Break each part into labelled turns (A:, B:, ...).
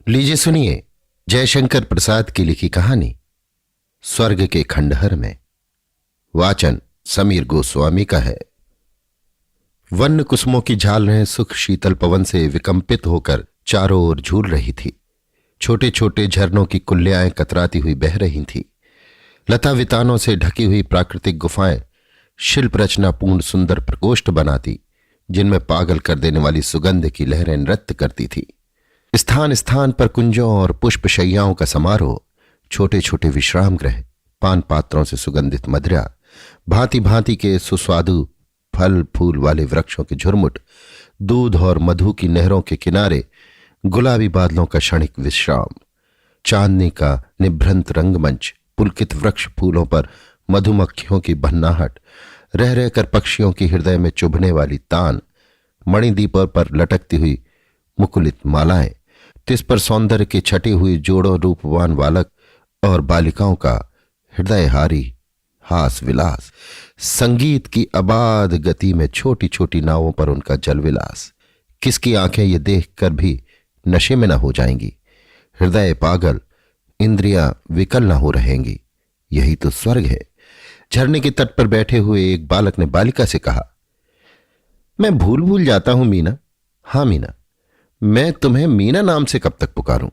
A: लीजिए सुनिए जयशंकर प्रसाद की लिखी कहानी स्वर्ग के खंडहर में। वाचन समीर गोस्वामी का है। वन्य कुसुमों की झालरें सुख शीतल पवन से विकंपित होकर चारों ओर झूल रही थी। छोटे छोटे झरनों की कुल्लियाएं कतराती हुई बह रही थीं। लता वितानों से ढकी हुई प्राकृतिक गुफाएं शिल्प रचनापूर्ण सुंदर प्रकोष्ठ बनाती, जिनमें पागल कर देने वाली सुगंध की लहरें नृत्य करती थी। स्थान स्थान पर कुंजों और पुष्पशैयाओं का समारोह, छोटे छोटे विश्राम गृह, पान पात्रों से सुगंधित मदिरा, भांति भांति के सुस्वादु फल फूल वाले वृक्षों के झुरमुट, दूध और मधु की नहरों के किनारे गुलाबी बादलों का क्षणिक विश्राम, चांदनी का निभ्रंत रंगमंच, पुलकित वृक्ष फूलों पर मधुमक्खियों की भन्नाहट, रह रहकर पक्षियों की हृदय में चुभने वाली तान, मणिदीपों पर लटकती हुई मुकुलित मालाएं, तिस पर सौंदर्य की छटी हुई जोड़ों रूपवान बालक और बालिकाओं का हृदयहारी हास विलास, संगीत की अबाध गति में छोटी छोटी नावों पर उनका जलविलास। किसकी आंखें ये देखकर भी नशे में न हो जाएंगी, हृदय पागल, इंद्रियां विकल न हो रहेंगी। यही तो स्वर्ग है। झरने के तट पर बैठे हुए एक बालक ने बालिका से कहा, मैं भूल भूल जाता हूं मीना। हां मीना, मैं तुम्हें मीना नाम से कब तक पुकारूं?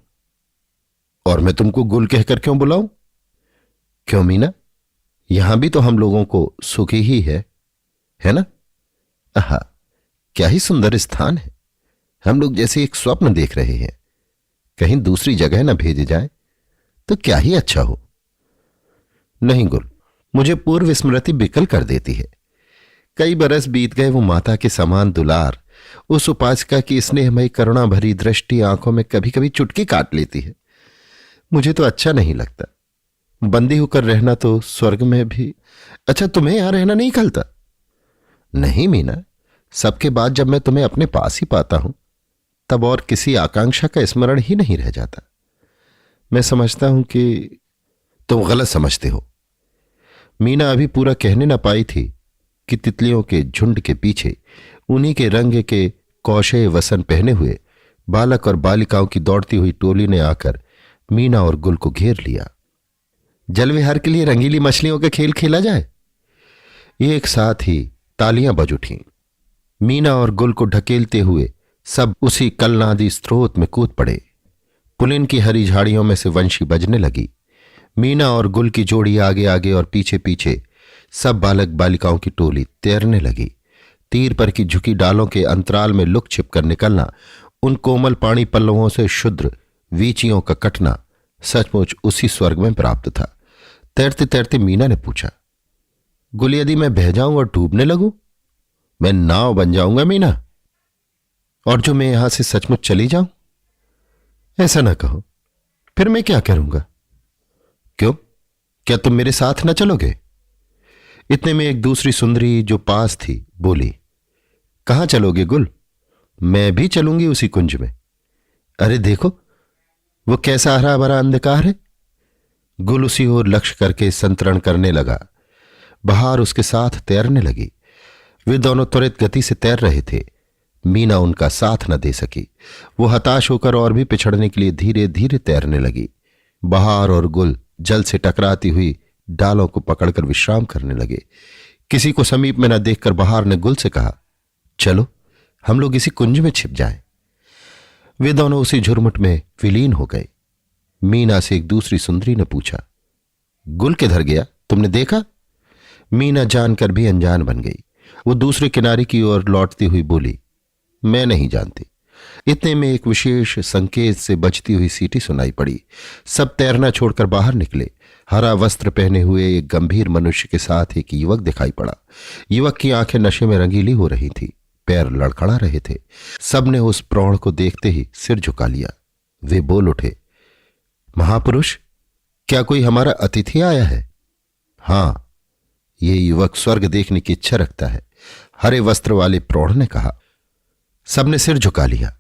A: और मैं तुमको गुल कहकर क्यों बुलाऊं? क्यों मीना, यहां भी तो हम लोगों को सुखी ही है ना? आहा, क्या ही सुंदर स्थान है। हम लोग जैसे एक स्वप्न देख रहे हैं। कहीं दूसरी जगह न भेजे जाए तो क्या ही अच्छा हो। नहीं गुल, मुझे पूर्व स्मृति विकल कर देती है। कई बरस बीत गए, वो माता के समान दुलार, उस उपासिका की स्नेहमयी करुणा भरी दृष्टि आंखों में कभी कभी चुटकी काट लेती है। मुझे तो अच्छा नहीं लगता। बंदी होकर रहना तो स्वर्ग में भी अच्छा, तुम्हें यहां रहना नहीं खलता? नहीं मीना, सबके बाद जब मैं तुम्हें अपने पास ही पाता हूं, तब और किसी आकांक्षा का स्मरण ही नहीं रह जाता। मैं समझता हूं कि तुम गलत समझते हो। मीना अभी पूरा कहने ना पाई थी कि तितलियों के झुंड के पीछे उन्हीं के रंग के कौशे वसन पहने हुए बालक और बालिकाओं की दौड़ती हुई टोली ने आकर मीना और गुल को घेर लिया। जल विहार के लिए रंगीली मछलियों का खेल खेला जाए। एक साथ ही तालियां बज उठीं। मीना और गुल को ढकेलते हुए सब उसी कलनादी स्रोत में कूद पड़े। पुलिन की हरी झाड़ियों में से वंशी बजने लगी। मीना और गुल की जोड़ी आगे आगे और पीछे पीछे सब बालक बालिकाओं की टोली तैरने लगी। तीर पर की झुकी डालों के अंतराल में लुक छिप कर निकलना, उन कोमल पानी पल्लवों से शुद्र वीचियों का कटना सचमुच उसी स्वर्ग में प्राप्त था। तैरते तैरते मीना ने पूछा, गुल, यदि मैं बह जाऊं और डूबने लगूं, मैं नाव बन जाऊंगा मीना? और जो मैं यहां से सचमुच चली जाऊं? ऐसा ना कहो, फिर मैं क्या करूंगा? क्यों, क्या तुम मेरे साथ न चलोगे? इतने में एक दूसरी सुंदरी जो पास थी बोली, कहां चलोगे गुल? मैं भी चलूंगी उसी कुंज में। अरे देखो, वो कैसा हरा भरा अंधकार है। गुल उसी ओर लक्ष्य करके संतरण करने लगा। बहार उसके साथ तैरने लगी। वे दोनों त्वरित गति से तैर रहे थे। मीना उनका साथ न दे सकी। वो हताश होकर और भी पिछड़ने के लिए धीरे धीरे तैरने लगी। बहार और गुल जल से टकराती हुई डालों को पकड़कर विश्राम करने लगे। किसी को समीप में न देखकर बहार ने गुल से कहा, चलो हम लोग इसी कुंज में छिप जाएं। वे दोनों उसी झुरमुट में विलीन हो गए। मीना से एक दूसरी सुंदरी ने पूछा, गुल किधर गया, तुमने देखा? मीना जानकर भी अनजान बन गई। वो दूसरे किनारे की ओर लौटती हुई बोली, मैं नहीं जानती। इतने में एक विशेष संकेत से बजती हुई सीटी सुनाई पड़ी। सब तैरना छोड़कर बाहर निकले। हरा वस्त्र पहने हुए एक गंभीर मनुष्य के साथ एक युवक दिखाई पड़ा। युवक की आंखें नशे में रंगीली हो रही थी, पैर लड़खड़ा रहे थे। सबने उस प्रौढ़ को देखते ही सिर झुका लिया। वे बोल उठे, महापुरुष, क्या कोई हमारा अतिथि आया है? हां, ये युवक स्वर्ग देखने की इच्छा रखता है, हरे वस्त्र वाले प्रौढ़ ने कहा। सबने सिर झुका लिया।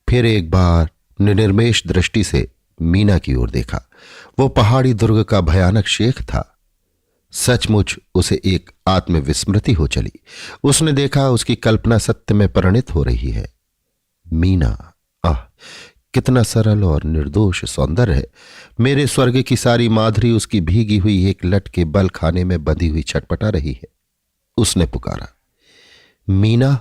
A: फिर एक बार निर्निमेष दृष्टि से मीना की ओर देखा। वो पहाड़ी दुर्ग का भयानक शेख था। सचमुच उसे एक आत्मविस्मृति हो चली। उसने देखा उसकी कल्पना सत्य में परिणित हो रही है। मीना, आह, कितना सरल और निर्दोष सौंदर्य है। मेरे स्वर्ग की सारी माधुरी उसकी भीगी हुई एक लट के बल खाने में बंधी हुई छटपटा रही है। उसने पुकारा, मीना।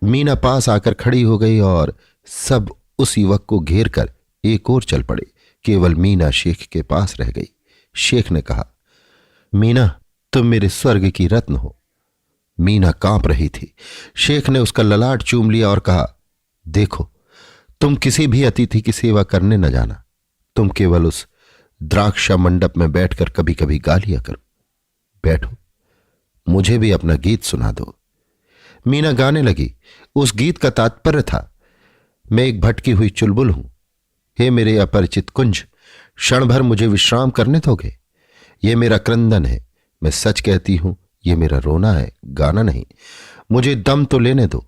A: मीना पास आकर खड़ी हो गई और सब उस युवक को घेर कर एक ओर चल पड़े। केवल मीना शेख के पास रह गई। शेख ने कहा, मीना, तुम मेरे स्वर्ग की रत्न हो। मीना कांप रही थी। शेख ने उसका ललाट चूम लिया और कहा, देखो, तुम किसी भी अतिथि की सेवा करने न जाना। तुम केवल उस द्राक्षा मंडप में बैठकर कभी कभी गा लिया करो। बैठो, मुझे भी अपना गीत सुना दो। मीना गाने लगी। उस गीत का तात्पर्य था, मैं एक भटकी हुई चुलबुल हूं। हे मेरे अपरिचित कुंज, क्षण भर मुझे विश्राम करने दोगे? ये मेरा क्रंदन है। मैं सच कहती हूं, ये मेरा रोना है, गाना नहीं। मुझे दम तो लेने दो।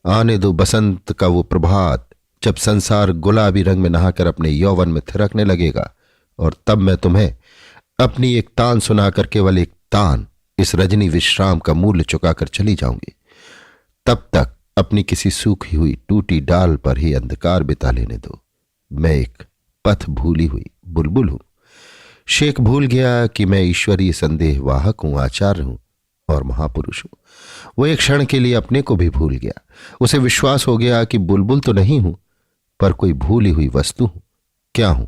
A: आने दो बसंत का वो प्रभात, जब संसार गुलाबी रंग में नहाकर अपने यौवन में थिरकने लगेगा, और तब मैं तुम्हें अपनी एक तान सुनाकर, केवल एक तान, इस रजनी विश्राम का मूल्य चुकाकर चली जाऊंगी। तब तक अपनी किसी सूखी हुई टूटी डाल पर ही अंधकार बिता लेने दो। मैं एक पथ भूली हुई बुलबुल हूं। शेख भूल गया कि मैं ईश्वरीय संदेह वाहक हूं, आचार्य हूं और महापुरुष हूं। वो एक क्षण के लिए अपने को भी भूल गया। उसे विश्वास हो गया कि बुलबुल तो नहीं हूं, पर कोई भूली हुई वस्तु हूं। क्या हूं,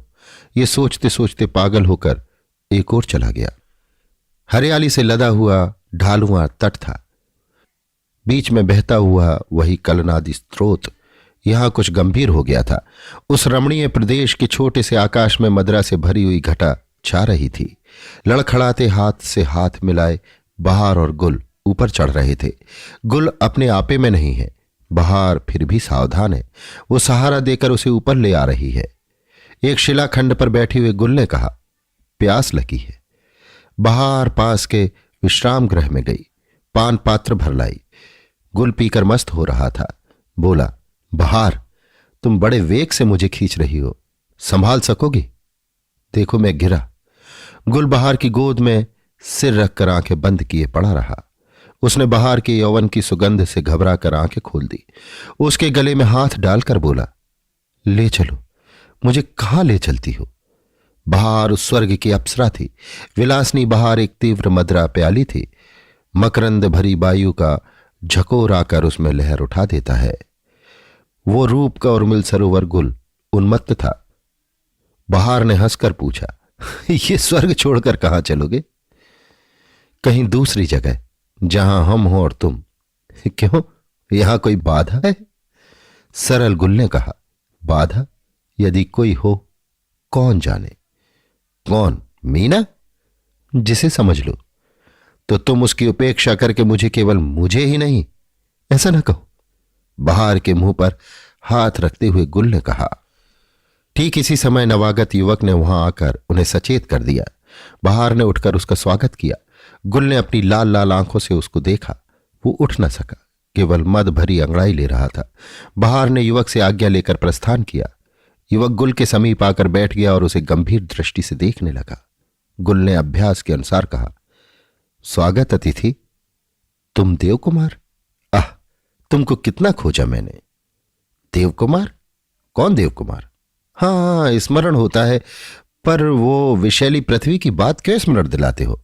A: ये सोचते सोचते पागल होकर एक ओर चला गया। हरियाली से लदा हुआ ढालुआ तट था। बीच में बहता हुआ वही कलनादी स्रोत यहां कुछ गंभीर हो गया था। उस रमणीय प्रदेश के छोटे से आकाश में मदरा से भरी हुई घटा छा रही थी। लड़खड़ाते हाथ से हाथ मिलाए बहार और गुल ऊपर चढ़ रहे थे। गुल अपने आपे में नहीं है, बहार फिर भी सावधान है। वो सहारा देकर उसे ऊपर ले आ रही है। एक शिलाखंड पर बैठे हुए गुल ने कहा, प्यास लगी है। बहार पास के विश्राम गृह में गई, पान पात्र भर लाई। गुल पीकर मस्त हो रहा था। बोला, बहार, तुम बड़े वेग से मुझे खींच रही हो, संभाल सकोगी? देखो, मैं गिरा। गुल बहार की गोद में सिर रखकर आंखें बंद किए पड़ा रहा। उसने बहार के यौवन की सुगंध से घबरा कर आंखें खोल दी। उसके गले में हाथ डालकर बोला, ले चलो, मुझे कहां ले चलती हो? बहार उस स्वर्ग की अप्सरा थी। विलासनी बहार एक तीव्र मदरा प्याली थी। मकरंद भरी वायु का झकोर आकर उसमें लहर उठा देता है। वो रूप का उर्मिल सरोवर गुल उन्मत्त था। बहार ने हंसकर पूछा, ये स्वर्ग छोड़कर कहां चलोगे? कहीं दूसरी जगह, जहां हम हो और तुम। क्यों, यहां कोई बाधा है? सरल गुल ने कहा, बाधा यदि कोई हो, कौन जाने। कौन? मीना? जिसे समझ लो। तो तुम उसकी उपेक्षा करके मुझे, केवल मुझे ही नहीं, ऐसा ना कहो। बहार के मुंह पर हाथ रखते हुए गुल ने कहा। ठीक इसी समय नवागत युवक ने वहां आकर उन्हें सचेत कर दिया। बहार ने उठकर उसका स्वागत किया। गुल ने अपनी लाल लाल आंखों से उसको देखा। वो उठ न सका, केवल मद भरी अंगड़ाई ले रहा था। बहार ने युवक से आज्ञा लेकर प्रस्थान किया। युवक गुल के समीप आकर बैठ गया और उसे गंभीर दृष्टि से देखने लगा। गुल ने अभ्यास के अनुसार कहा, स्वागत अतिथि। तुम देवकुमार? आह, तुमको कितना खोजा मैंने। देवकुमार? कौन देवकुमार? हाँ, स्मरण होता है, पर वो विशैली पृथ्वी की बात क्यों स्मरण दिलाते हो?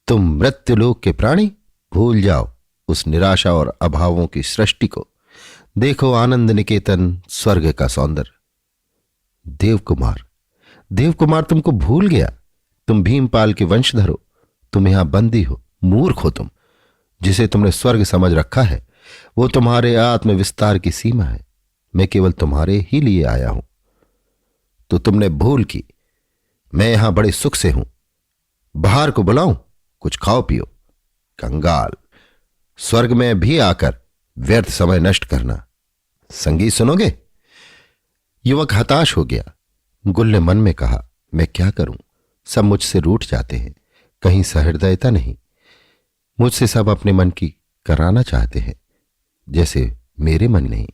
A: तुम मृत्युलोक के प्राणी, भूल जाओ उस निराशा और अभावों की सृष्टि को। देखो आनंद निकेतन, स्वर्ग का सौंदर्य। देवकुमार? देवकुमार तुमको भूल गया। तुम भीमपाल के वंशधर हो। तुम यहां बंदी हो, मूर्ख हो तुम। जिसे तुमने स्वर्ग समझ रखा है, वो तुम्हारे आत्म विस्तार की सीमा है। मैं केवल तुम्हारे ही लिए आया हूं। तो तुमने भूल की। मैं यहां बड़े सुख से हूं। बहार को बुलाऊं, कुछ खाओ पियो। कंगाल, स्वर्ग में भी आकर व्यर्थ समय नष्ट करना। संगीत सुनोगे? युवक हताश हो गया। गुल ने मन में कहा, मैं क्या करूं? सब मुझसे रूठ जाते हैं, कहीं सहृदयता नहीं। मुझसे सब अपने मन की कराना चाहते हैं, जैसे मेरे मन नहीं,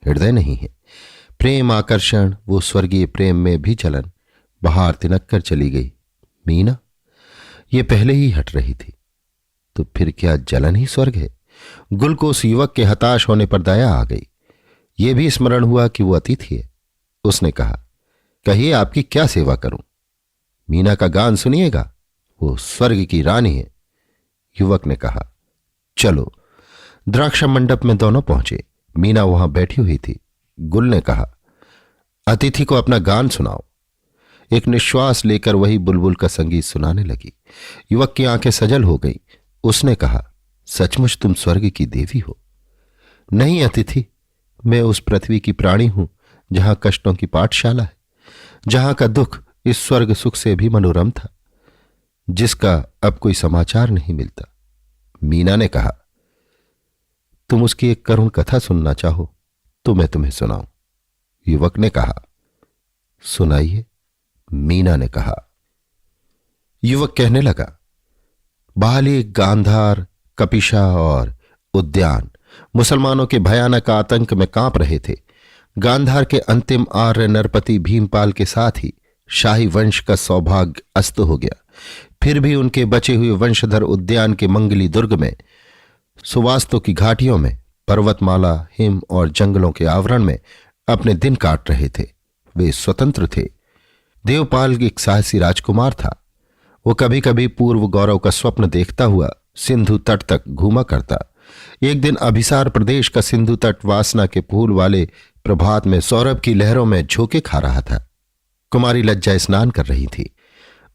A: हृदय नहीं है। प्रेम, आकर्षण, वो स्वर्गीय प्रेम में भी चलन। बहार तिनक कर चली गई। मीना? ये पहले ही हट रही थी, तो फिर क्या जलन ही स्वर्ग है? गुल को उस युवक के हताश होने पर दया आ गई। ये भी स्मरण हुआ कि वो अतिथि है। उसने कहा, कहिए आपकी क्या सेवा करूं? मीना का गान सुनिएगा, वो स्वर्ग की रानी है। युवक ने कहा, चलो। द्राक्षा मंडप में दोनों पहुंचे। मीना वहां बैठी हुई थी। गुल ने कहा, अतिथि को अपना गान सुनाओ। एक निश्वास लेकर वही बुलबुल का संगीत सुनाने लगी। युवक की आंखें सजल हो गई। उसने कहा, सचमुच तुम स्वर्ग की देवी हो? नहीं अतिथि, मैं उस पृथ्वी की प्राणी हूं जहां कष्टों की पाठशाला है, जहां का दुख इस स्वर्ग सुख से भी मनोरम था, जिसका अब कोई समाचार नहीं मिलता। मीना ने कहा, तुम उसकी एक करुण कथा सुनना चाहो तो मैं तुम्हें सुनाऊं। युवक ने कहा, सुनाइए। मीना ने कहा। युवक कहने लगा, बाली, गांधार, कपिशा और उद्यान मुसलमानों के भयानक आतंक में कांप रहे थे। गांधार के अंतिम आर्य नरपति भीमपाल के साथ ही शाही वंश का सौभाग्य अस्त हो गया। फिर भी उनके बचे हुए वंशधर उद्यान के मंगली दुर्ग में, सुवास्तों की घाटियों में, पर्वतमाला, हिम और जंगलों के आवरण में अपने दिन काट रहे थे। वे स्वतंत्र थे। देवपाल एक साहसी राजकुमार था। वो कभी कभी पूर्व गौरव का स्वप्न देखता हुआ सिंधु तट तक घूमा करता। एक दिन अभिसार प्रदेश का सिंधु तट वासना के फूल वाले प्रभात में सौरभ की लहरों में झोंके खा रहा था। कुमारी लज्जा स्नान कर रही थी।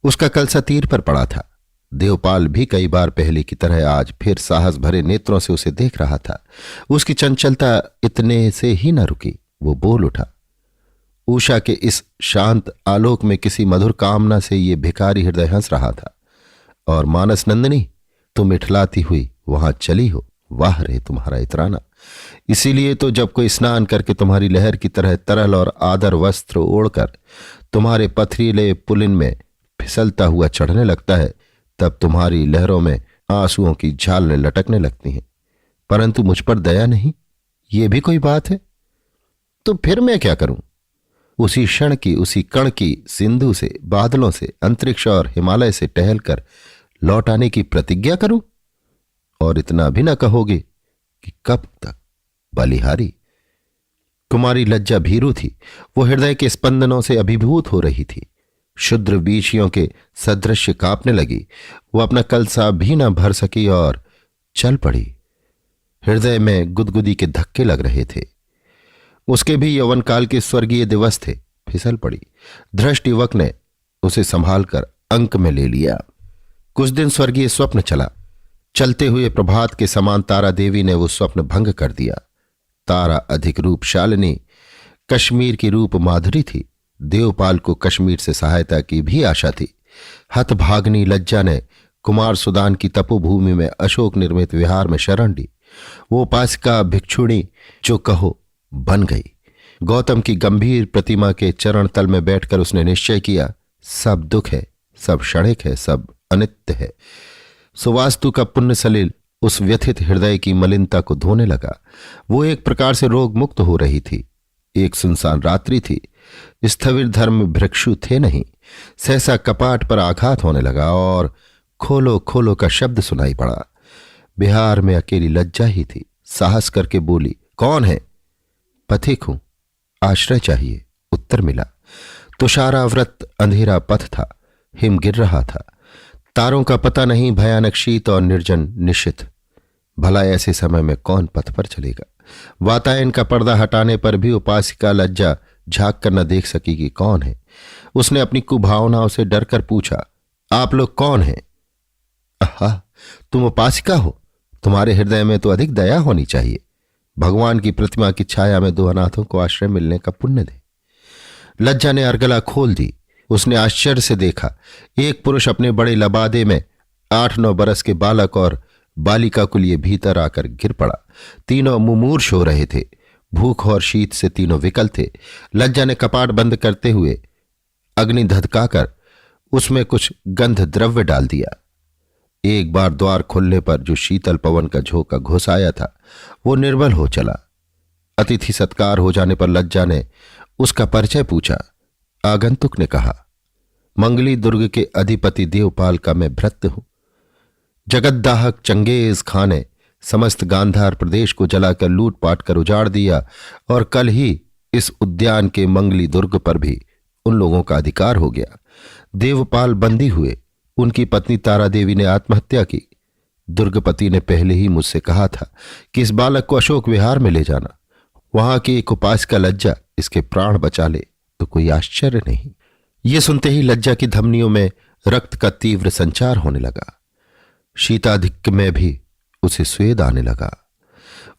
A: उसका कलसा तीर पर पड़ा था। देवपाल भी कई बार पहले की तरह आज फिर साहस भरे नेत्रों से उसे देख रहा था। उसकी चंचलता इतने से ही न रुकी। वो बोल उठा, उषा के इस शांत आलोक में किसी मधुर कामना से ये भिखारी हृदय हंस रहा था। और मानस नंदिनी, तुम इठलाती हुई वहां चली हो। वाह रे तुम्हारा इतराना। इसीलिए तो जब कोई स्नान करके तुम्हारी लहर की तरह तरल और आदर वस्त्र ओढ़कर तुम्हारे पथरीले पुलिन में फिसलता हुआ चढ़ने लगता है, तब तुम्हारी लहरों में आंसुओं की झालने लटकने लगती हैं। परंतु मुझ पर दया नहीं, ये भी कोई बात है? तो फिर मैं क्या करूं? उसी क्षण की, उसी कण की, सिंधु से, बादलों से, अंतरिक्ष और हिमालय से टहलकर लौट आने की प्रतिज्ञा करूं? और इतना भी न कहोगे कि कब तक? बलिहारी। कुमारी लज्जा भीरू थी। वो हृदय के स्पंदनों से अभिभूत हो रही थी। शुद्र बीचियों के सदृश कांपने लगी। वो अपना कलसा भी न भर सकी और चल पड़ी। हृदय में गुदगुदी के धक्के लग रहे थे। उसके भी यौवन काल के स्वर्गीय दिवस थे। फिसल पड़ी। धृष्ट युवक ने उसे संभालकर अंक में ले लिया। कुछ दिन स्वर्गीय स्वप्न चला। चलते हुए प्रभात के समान तारा देवी ने वो स्वप्न भंग कर दिया। तारा अधिक रूपशालिनी, कश्मीर की रूप माधुरी थी। देवपाल को कश्मीर से सहायता की भी आशा थी। हतभाग्नि लज्जा ने कुमार सुदान की तपोभूमि में अशोक निर्मित विहार में शरण ली। वो उपासिका भिक्षुणी जो कहो बन गई। गौतम की गंभीर प्रतिमा के चरण तल में बैठकर उसने निश्चय किया, सब दुख है, सब क्षणिक है, सब अनित्य है। सुवास्तु का पुण्य सलिल उस व्यथित हृदय की मलिनता को धोने लगा। वो एक प्रकार से रोग मुक्त हो रही थी। एक सुनसान रात्रि थी। स्थविर धर्म भिक्षु थे नहीं। सहसा कपाट पर आघात होने लगा और खोलो खोलो का शब्द सुनाई पड़ा। बिहार में अकेली लज्जा ही थी। साहस करके बोली, कौन है? पथिक हूं, आश्रय चाहिए। उत्तर मिला। तुषारावृत अंधेरा पथ था। हिम गिर रहा था। तारों का पता नहीं। भयानक शीत और निर्जन निशित। भला ऐसे समय में कौन पथ पर चलेगा? वातायन का पर्दा हटाने पर भी उपासिका लज्जा झांक कर न देख सकी कि कौन है। उसने अपनी कुभावनाओं से डरकर पूछा, आप लोग कौन हैं? आहा, तुम उपासिका हो। तुम्हारे हृदय में तो अधिक दया होनी चाहिए। भगवान की प्रतिमा की छाया में दो अनाथों को आश्रय मिलने का पुण्य दे। लज्जा ने अर्गला खोल दी। उसने आश्चर्य से देखा, एक पुरुष अपने बड़े लबादे में 8-9 बरस के बालक और बालिका को लिए भीतर आकर गिर पड़ा। तीनों मुमूर्ष हो रहे थे। भूख और शीत से तीनों विकल थे। लज्जा ने कपाट बंद करते हुए अग्नि धधकाकर उसमें कुछ गंध द्रव्य डाल दिया। एक बार द्वार खुलने पर जो शीतल पवन का झोंका घुस आया था, वो निर्बल हो चला। अतिथि सत्कार हो जाने पर लज्जा ने उसका परिचय पूछा। आगंतुक ने कहा, मंगली दुर्ग के अधिपति देवपाल का मैं भृत्य हूं। जगतदाहक चंगेज खां ने समस्त गांधार प्रदेश को जलाकर लूटपाट कर उजाड़ दिया और कल ही इस उद्यान के मंगली दुर्ग पर भी उन लोगों का अधिकार हो गया। देवपाल बंदी हुए, उनकी पत्नी तारा देवी ने आत्महत्या की। दुर्गपति ने पहले ही मुझसे कहा था कि इस बालक को अशोक विहार में ले जाना, वहां की एक उपासिका लज्जा इसके प्राण बचा ले तो कोई आश्चर्य नहीं। ये सुनते ही लज्जा की धमनियों में रक्त का तीव्र संचार होने लगा। शीताधिक्य में भी उसे स्वेद आने लगा।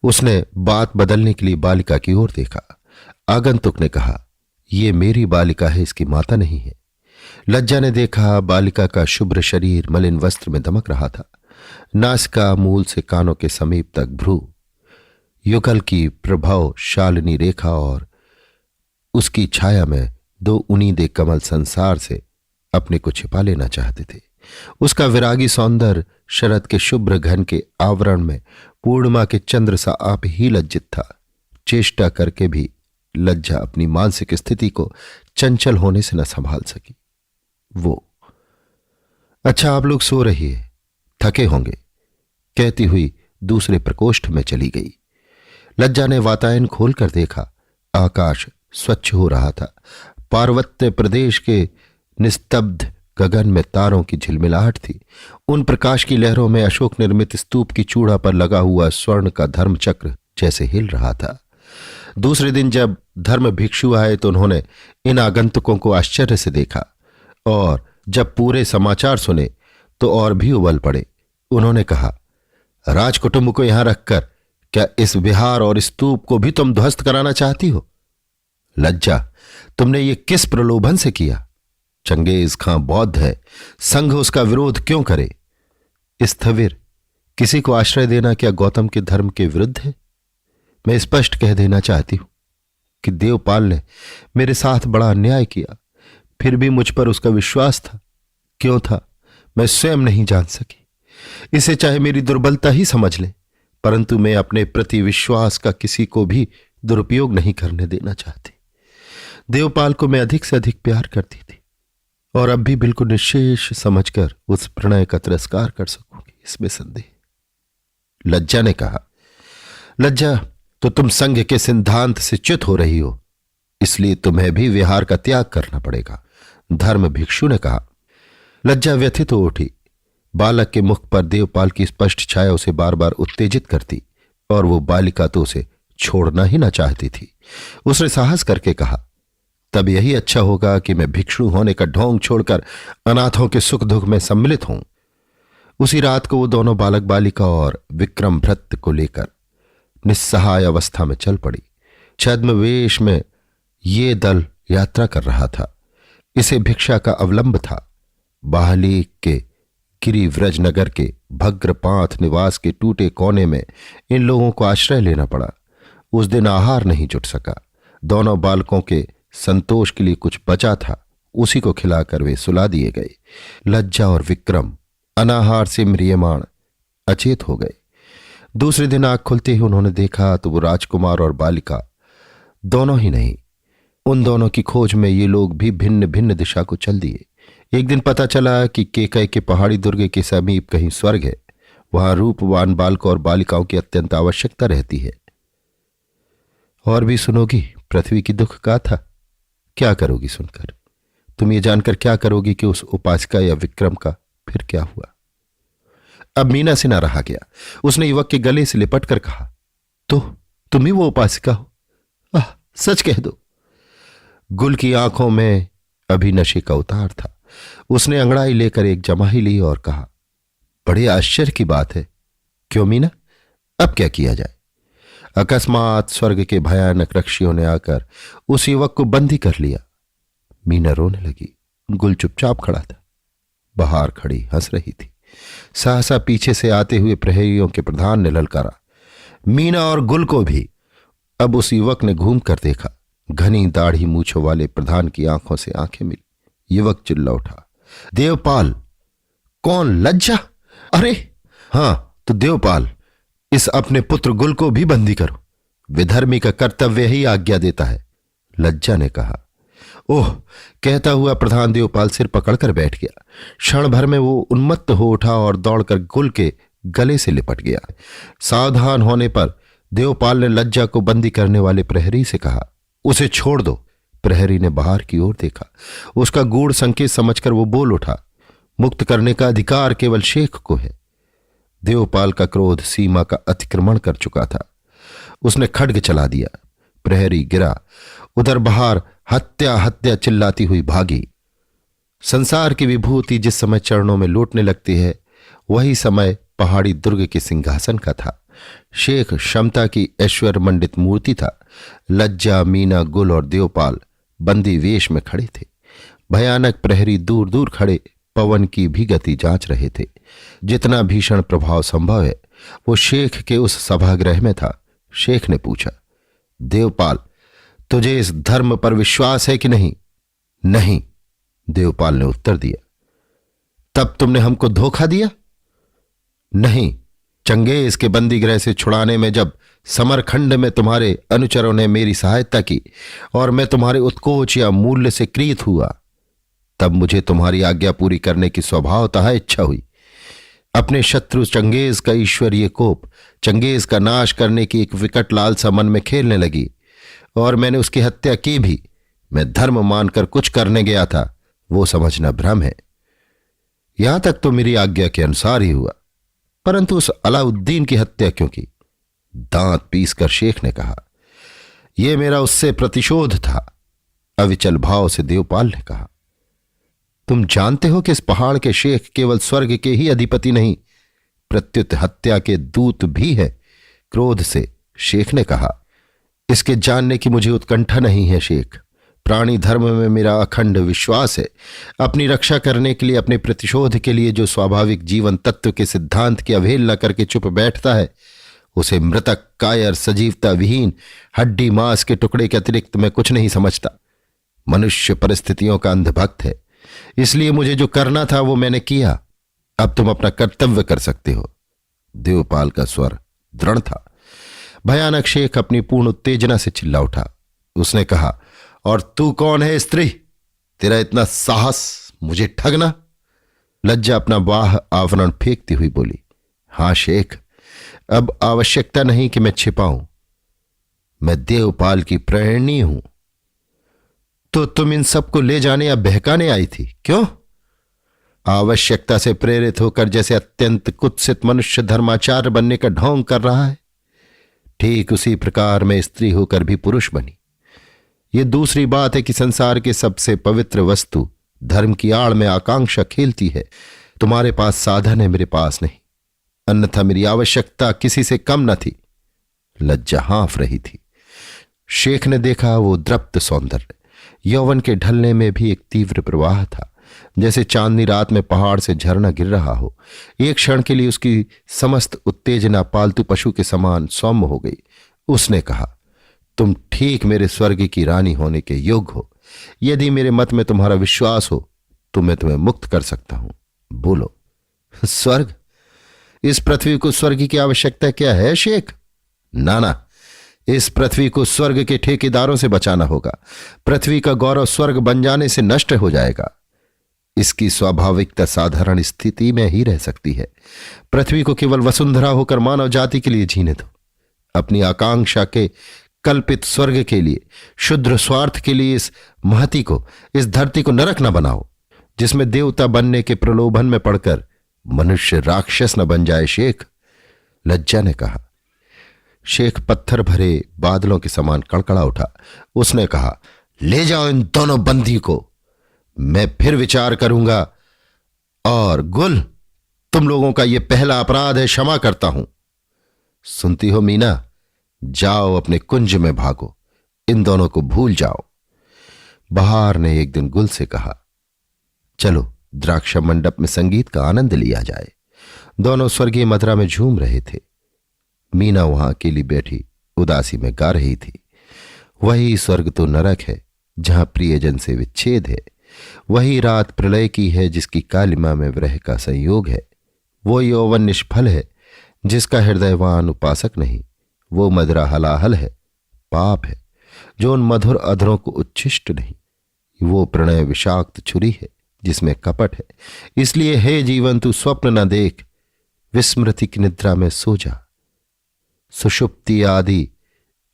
A: उसने बात बदलने के लिए बालिका की ओर देखा। आगंतुक ने कहा, यह मेरी बालिका है, इसकी माता नहीं है। लज्जा ने देखा, बालिका का शुभ्र शरीर मलिन वस्त्र में दमक रहा था। नासिका मूल से कानों के समीप तक भ्रू, युगल की प्रभाव शालिनी रेखा और उसकी छाया में दो उनीदे कमल संसार से अपने को छिपा लेना चाहते थे। उसका विरागी सौंदर्य शरद के शुभ्र घन के आवरण में पूर्णिमा के चंद्र सा आप ही लज्जित था। चेष्टा करके भी लज्जा अपनी मानसिक स्थिति को चंचल होने से न संभाल सकी। वो, अच्छा आप लोग सो रही है, थके होंगे, कहती हुई दूसरे प्रकोष्ठ में चली गई। लज्जा ने वातायन खोलकर देखा। आकाश स्वच्छ हो रहा था। पार्वत्य प्रदेश के निस्तब्ध गगन में तारों की झिलमिलाहट थी। उन प्रकाश की लहरों में अशोक निर्मित स्तूप की चूड़ा पर लगा हुआ स्वर्ण का धर्मचक्र जैसे हिल रहा था। दूसरे दिन जब धर्म भिक्षु आए तो उन्होंने इन आगंतुकों को आश्चर्य से देखा, और जब पूरे समाचार सुने तो और भी उबल पड़े। उन्होंने कहा, राजकुटुंब को यहां रखकर क्या इस विहार और स्तूप को भी तुम ध्वस्त कराना चाहती हो? लज्जा, तुमने ये किस प्रलोभन से किया? चंगेज खां बौद्ध है, संघ उसका विरोध क्यों करे? स्थविर, किसी को आश्रय देना क्या गौतम के धर्म के विरुद्ध है? मैं स्पष्ट कह देना चाहती हूं कि देवपाल ने मेरे साथ बड़ा अन्याय किया, फिर भी मुझ पर उसका विश्वास था। क्यों था मैं स्वयं नहीं जान सकी। इसे चाहे मेरी दुर्बलता ही समझ ले, परंतु मैं अपने प्रति विश्वास का किसी को भी दुरुपयोग नहीं करने देना चाहती। देवपाल को मैं अधिक से अधिक प्यार करती थी, और अब भी बिल्कुल निश्शेष समझकर उस प्रणय का तिरस्कार कर सकूंगी, इसमें संदेह। लज्जा ने कहा, लज्जा, तो तुम संघ के सिद्धांत से च्युत हो रही हो, इसलिए तुम्हें भी विहार का त्याग करना पड़ेगा, धर्म भिक्षु ने कहा। लज्जा व्यथित हो उठी। बालक के मुख पर देवपाल की स्पष्ट छाया उसे बार बार उत्तेजित करती, और वो बालिका तो उसे छोड़ना ही ना चाहती थी। उसने साहस करके कहा, तब यही अच्छा होगा कि मैं भिक्षु होने का ढोंग छोड़कर अनाथों के सुख दुख में सम्मिलित हूं। उसी रात को वो दोनों बालक बालिका और विक्रम भृत्य को लेकर निस्सहाय अवस्था में चल पड़ी। छद्मवेश में ये दल यात्रा कर रहा था। इसे भिक्षा का अवलंब था। बाहलीक के गिरिव्रज नगर के भग्रपाथ निवास के टूटे कोने में इन लोगों को आश्रय लेना पड़ा। उस दिन आहार नहीं जुट सका। दोनों बालकों के संतोष के लिए कुछ बचा था, उसी को खिलाकर वे सुला दिए गए। लज्जा और विक्रम अनाहार से म्रियमाण अचेत हो गए। दूसरे दिन आंख खुलते ही उन्होंने देखा तो वो राजकुमार और बालिका दोनों ही नहीं, उन दोनों की खोज में ये लोग भी भिन्न भिन्न दिशा को चल दिए। एक दिन पता चला कि केकई के पहाड़ी दुर्ग के समीप कहीं स्वर्ग है। वहां रूपवान बालकों और बालिकाओं की अत्यंत आवश्यकता रहती है। और भी सुनोगी पृथ्वी की दुख गाथा? क्या करोगी सुनकर? तुम ये जानकर क्या करोगी कि उस उपासिका या विक्रम का फिर क्या हुआ? अब मीना से ना रहा गया। उसने युवक के गले से लिपट कर कहा, तो तुम ही वो उपासिका हो? सच कह दो। गुल की आंखों में अभी नशे का उतार था। उसने अंगड़ाई लेकर एक जमाही ली और कहा, बड़े आश्चर्य की बात है। क्यों मीना, अब क्या किया जाए? अकस्मात स्वर्ग के भयानक रक्षियों ने आकर उस युवक को बंदी कर लिया। मीना रोने लगी। गुल चुपचाप खड़ा था। बाहर खड़ी हंस रही थी। सहसा पीछे से आते हुए प्रहरियों के प्रधान ने ललकारा। मीना और गुल को भी अब उस युवक ने घूम कर देखा। घनी दाढ़ी मूछों वाले प्रधान की आंखों से आंखें मिली। युवक चिल्ला उठा, देवपाल! कौन? लज्जा? अरे हां, तो देवपाल, इस अपने पुत्र गुल को भी बंदी करो। विधर्मी का कर्तव्य ही आज्ञा देता है। लज्जा ने कहा। ओह, कहता हुआ प्रधान देवपाल सिर पकड़कर बैठ गया। क्षण भर में वो उन्मत्त हो उठा और दौड़कर गुल के गले से लिपट गया। सावधान होने पर देवपाल ने लज्जा को बंदी करने वाले प्रहरी से कहा, उसे छोड़ दो। प्रहरी ने बाहर की ओर देखा। उसका गूढ़ संकेत समझकर वो बोल उठा, मुक्त करने का अधिकार केवल शेख को है। देवपाल का क्रोध सीमा का अतिक्रमण कर चुका था। उसने खड्ग चला दिया। प्रहरी गिरा। उधर बाहर हत्या हत्या चिल्लाती हुई भागी। संसार की विभूति जिस समय चरणों में लौटने लगती है, वही समय पहाड़ी दुर्ग के सिंहासन का था। शेख क्षमता की ऐश्वर्य मंडित मूर्ति था। लज्जा, मीना, गुल और देवपाल बंदी वेश में खड़े थे। भयानक प्रहरी दूर दूर खड़े पवन की भी गति जांच रहे थे। जितना भीषण प्रभाव संभव है वो शेख के उस सभागृह में था। शेख ने पूछा, देवपाल, तुझे इस धर्म पर विश्वास है कि नहीं? नहीं, देवपाल ने उत्तर दिया। तब तुमने हमको धोखा दिया? नहीं, चंगेज के बंदीगृह से छुड़ाने में जब समरखंड में तुम्हारे अनुचरों ने मेरी सहायता की और मैं तुम्हारे उत्कोच या मूल्य से क्रीत हुआ, तब मुझे तुम्हारी आज्ञा पूरी करने की स्वभावतः इच्छा हुई। अपने शत्रु चंगेज का ईश्वरीय कोप, चंगेज का नाश करने की एक विकट लालसा मन में खेलने लगी और मैंने उसकी हत्या की भी। मैं धर्म मानकर कुछ करने गया था, वो समझना भ्रम है। यहां तक तो मेरी आज्ञा के अनुसार ही हुआ, परंतु उस अलाउद्दीन की हत्या क्यों की? दांत पीसकर शेख ने कहा, यह मेरा उससे प्रतिशोध था। अविचल भाव से देवपाल ने कहा, तुम जानते हो कि इस पहाड़ के शेख केवल स्वर्ग के ही अधिपति नहीं, प्रत्युत हत्या के दूत भी है। क्रोध से शेख ने कहा, इसके जानने की मुझे उत्कंठा नहीं है शेख। प्राणी धर्म में मेरा अखंड विश्वास है। अपनी रक्षा करने के लिए, अपने प्रतिशोध के लिए जो स्वाभाविक जीवन तत्व के सिद्धांत की अवहेलना करके चुप बैठता है, उसे मृतक, कायर, सजीवता विहीन, हड्डी मांस के टुकड़े के अतिरिक्त मैं कुछ नहीं समझता। मनुष्य परिस्थितियों का अंधभक्त है, इसलिए मुझे जो करना था वो मैंने किया। अब तुम अपना कर्तव्य कर सकते हो। देवपाल का स्वर दृढ़ था। भयानक शेख अपनी पूर्ण उत्तेजना से चिल्ला उठा। उसने कहा, और तू कौन है स्त्री? तेरा इतना साहस मुझे ठगना? लज्जा अपना बाह आवरण फेंकती हुई बोली, हां शेख, अब आवश्यकता नहीं कि मैं छिपाऊं। मैं देवपाल की प्रेरणी हूं। तो तुम इन सबको ले जाने या बहकाने आई थी, क्यों? आवश्यकता से प्रेरित होकर, जैसे अत्यंत कुत्सित मनुष्य धर्माचार्य बनने का ढोंग कर रहा है, ठीक उसी प्रकार मैं स्त्री होकर भी पुरुष बनी। यह दूसरी बात है कि संसार के सबसे पवित्र वस्तु धर्म की आड़ में आकांक्षा खेलती है। तुम्हारे पास साधन है, मेरे पास नहीं, अन्यथा मेरी आवश्यकता किसी से कम न थी। लज्जा हाँफ रही थी। शेख ने देखा वो द्रप्त सौंदर्य, यौवन के ढलने में भी एक तीव्र प्रवाह था, जैसे चांदनी रात में पहाड़ से झरना गिर रहा हो। एक क्षण के लिए उसकी समस्त उत्तेजना पालतू पशु के समान सौम्य हो गई। उसने कहा, तुम ठीक मेरे स्वर्ग की रानी होने के योग्य हो। यदि मेरे मत में तुम्हारा विश्वास हो तो मैं तुम्हें मुक्त कर सकता हूं। बोलो। स्वर्ग? इस पृथ्वी को स्वर्ग की आवश्यकता क्या है शेख? नाना, इस पृथ्वी को स्वर्ग के ठेकेदारों से बचाना होगा। पृथ्वी का गौरव स्वर्ग बन जाने से नष्ट हो जाएगा। इसकी स्वाभाविकता साधारण स्थिति में ही रह सकती है। पृथ्वी को केवल वसुंधरा होकर मानव जाति के लिए जीने दो। अपनी आकांक्षा के कल्पित स्वर्ग के लिए, शुद्र स्वार्थ के लिए इस महती को, इस धरती को नरक न बनाओ, जिसमें देवता बनने के प्रलोभन में पड़कर मनुष्य राक्षस न बन जाए शेख। लज्जा ने कहा। शेख पत्थर भरे बादलों के समान कड़कड़ा उठा। उसने कहा, ले जाओ इन दोनों बंदी को, मैं फिर विचार करूंगा। और गुल, तुम लोगों का यह पहला अपराध है, क्षमा करता हूं। सुनती हो मीना, जाओ अपने कुंज में भागो, इन दोनों को भूल जाओ। बहार ने एक दिन गुल से कहा, चलो द्राक्षा मंडप में संगीत का आनंद लिया जाए। दोनों स्वर्गीय मथुरा में झूम रहे थे। मीना वहां अकेली बैठी उदासी में गा रही थी। वही स्वर्ग तो नरक है जहां प्रियजन से विच्छेद है। वही रात प्रलय की है जिसकी कालिमा में विरह का संयोग है। वो यौवन निष्फल है जिसका हृदयवान उपासक नहीं। वो मदरा हलाहल है, पाप है जो उन मधुर अधरों को उच्छिष्ट नहीं। वो प्रणय विषाक्त छुरी है जिसमें कपट है। इसलिए हे जीवन, तू स्वप्न न देख, विस्मृति की निद्रा में सो जा। सुषुप्ति आदि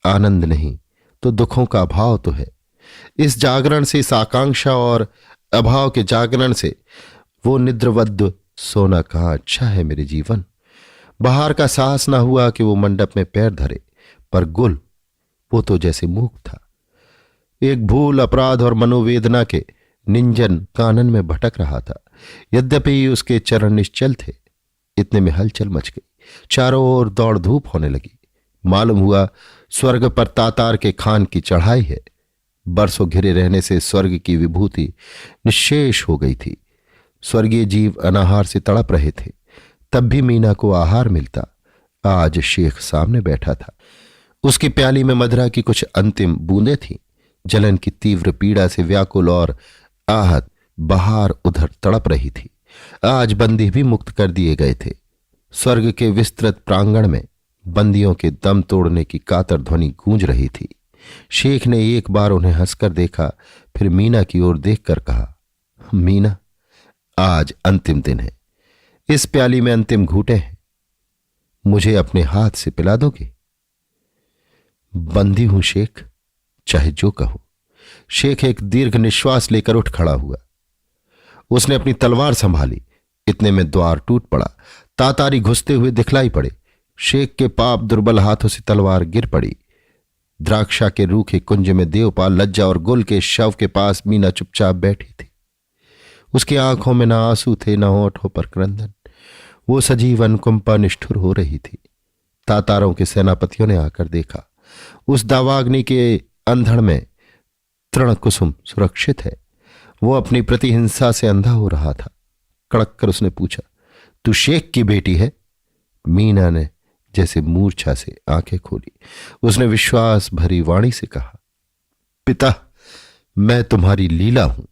A: आनंद नहीं, तो दुखों का अभाव तो है। इस जागरण से, इस आकांक्षा और अभाव के जागरण से वो निद्रवद्ध सोना कहाँ अच्छा है मेरे जीवन। बाहर का साहस ना हुआ कि वो मंडप में पैर धरे, पर गुल वो तो जैसे मूक था। एक भूल, अपराध और मनोवेदना के निंजन कानन में भटक रहा था। यद्यपि उसके चरण निश्चल थे। इतने में हलचल मच गई, चारों ओर दौड़ धूप होने लगी। मालूम हुआ स्वर्ग पर तातार के खान की चढ़ाई है। बरसों घिरे रहने से स्वर्ग की विभूति निश्शेष हो गई थी। स्वर्गीय जीव अनाहार से तड़प रहे थे। तब भी मीना को आहार मिलता। आज शेख सामने बैठा था। उसकी प्याली में मदिरा की कुछ अंतिम बूंदें थीं। जलन की तीव्र पीड़ा से व्याकुल और आहत बाहर उधर तड़प रही थी। आज बंदी भी मुक्त कर दिए गए थे। स्वर्ग के विस्तृत प्रांगण में बंदियों के दम तोड़ने की कातर ध्वनि गूंज रही थी। शेख ने एक बार उन्हें हंसकर देखा, फिर मीना की ओर देखकर कहा, मीना, आज अंतिम दिन है। इस प्याली में अंतिम घूंटे हैं। मुझे अपने हाथ से पिला दोगे? बंदी हूं शेख, चाहे जो कहो। शेख एक दीर्घ निश्वास लेकर उठ खड़ा हुआ। उसने अपनी तलवार संभाली। इतने में द्वार टूट पड़ा। तातारी घुसते हुए दिखलाई पड़े। शेख के पाप दुर्बल हाथों से तलवार गिर पड़ी। द्राक्षा के रूखे कुंज में देवपाल, लज्जा और गुल के शव के पास मीना चुपचाप बैठी थी। उसकी आंखों में ना आंसू थे, ना होठों पर क्रंदन। वो सजीवन कुंपा निष्ठुर हो रही थी। तातारों के सेनापतियों ने आकर देखा। उस दावाग्नि के अंधड़ में तृण कुसुम सुरक्षित है। वो अपनी प्रतिहिंसा से अंधा हो रहा था। कड़क कर उसने पूछा, तू शेख की बेटी है? मीना ने जैसे मूर्छा से आंखें खोली। उसने विश्वास भरी वाणी से कहा, पिता, मैं तुम्हारी लीला हूं।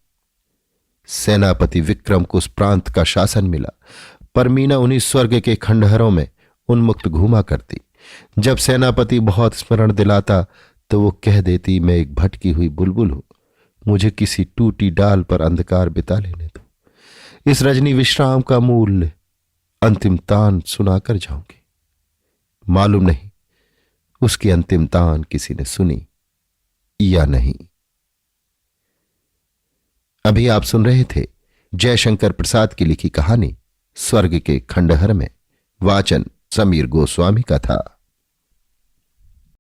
A: सेनापति विक्रम को उस प्रांत का शासन मिला, पर मीना उन्हीं स्वर्ग के खंडहरों में उन्मुक्त घूमा करती। जब सेनापति बहुत स्मरण दिलाता तो वो कह देती, मैं एक भटकी हुई बुलबुल हूं, मुझे किसी टूटी डाल पर अंधकार बिता लेने दो। इस रजनी विश्राम का मूल्य अंतिम तान सुनाकर जाऊंगी। मालूम नहीं उसकी अंतिम तान किसी ने सुनी या नहीं। अभी आप सुन रहे थे जयशंकर प्रसाद की लिखी कहानी स्वर्ग के खंडहर में। वाचन समीर गोस्वामी का था।